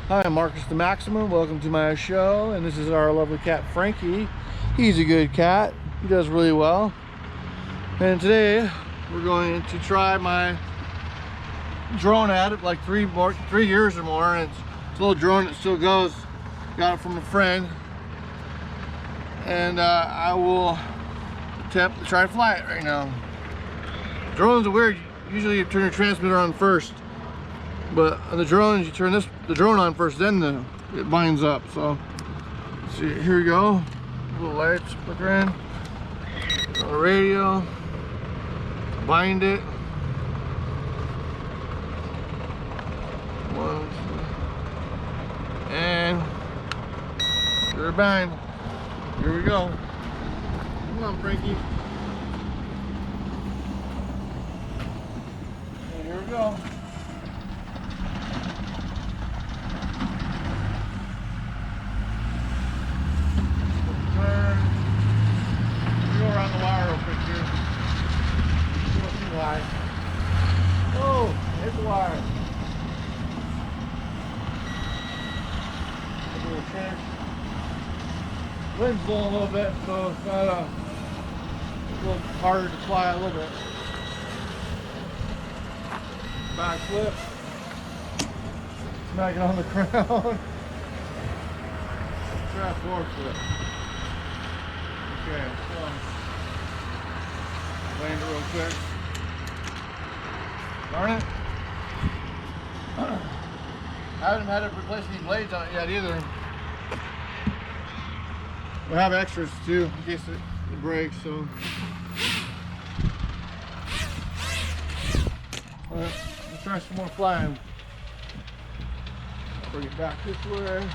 Hi, I'm Marcus the Maximum. Welcome to my show, and this is our lovely cat Frankie. He's a good cat. He does really well. And today we're going to try my drone at it, like 3 years or more, and it's a little drone that still goes. Got it from a friend, and I will attempt to try to fly it right now. Drones are weird. Usually you turn your transmitter on first, but on the drones you turn the drone on first, then it binds up. So let's see, here we go. Little lights flickering on the radio, bind it. One, two, and they're bind. Here we go. Come on, Frankie. And here we go. Oh, hit the wire. A little change. Wind's blowing a little bit, so it's kind of a little harder to fly a little bit. Back flip. Smack it on the ground. Try a forward flip. Okay, so land it real quick. Darn it. I haven't had to replace any blades on it yet either. We have extras too in case it breaks, so. Alright, let's try some more flying. Bring it back this way.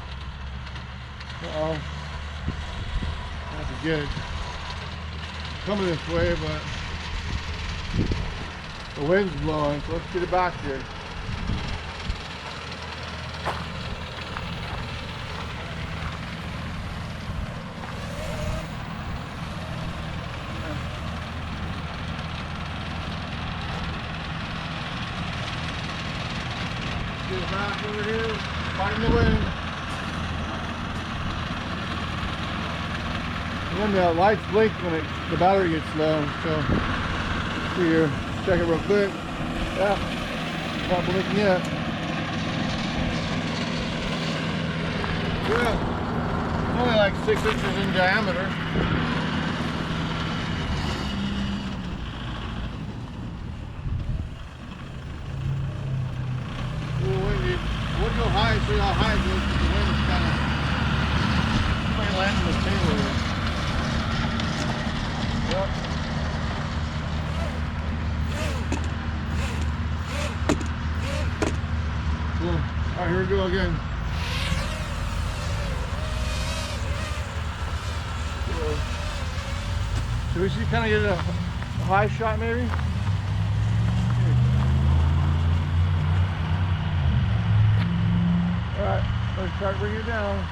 Uh-oh. That's good. Coming this way, but the wind's blowing, so let's get it back here. Get it back over here, fighting the wind. And then the lights blink when the battery gets low, so see here. Check it real quick. Yeah, not blinking yet. Yeah, only like 6 inches in diameter. A little windy. It would go high, see how high it goes, but the wind is kind of might land in the table here. Yep. All right, here we go again. So we should kind of get a high shot maybe? All right, let's try to bring it down.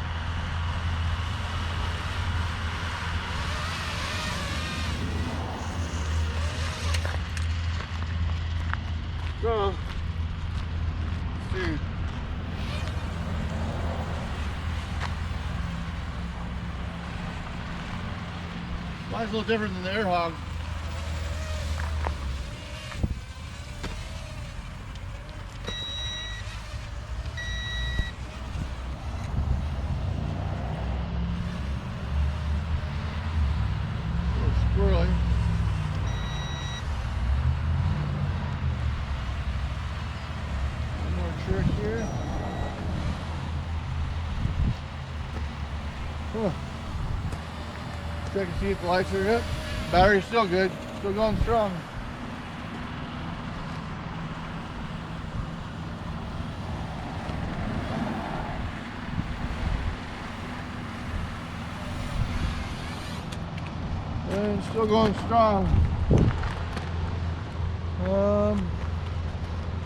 So, let's see. Mine's a little different than the Air Hog. A little squirrely. One more trick here. Huh. Check and see if the lights are good. Battery's still good, still going strong. And still going strong.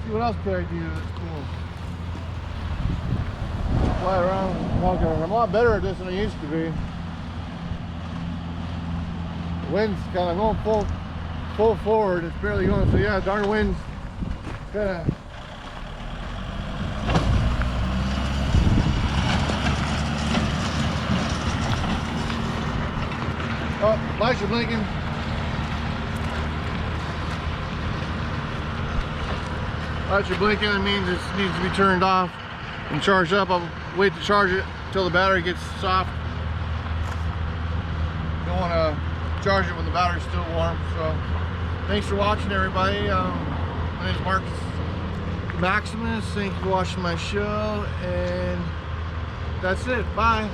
See what else can I do that's cool. Fly around. Okay, I'm a lot better at this than I used to be. Wind's kind of going full forward. It's barely going. So yeah, darn wind's kind of Lights are blinking. Lights are blinking. It means it needs to be turned off and charged up. I'll wait to charge it until the battery gets soft. Don't want to charge it when the battery's still warm. So thanks for watching, everybody. My name is Marcus Maximus. Thank you for watching my show, and that's it. Bye.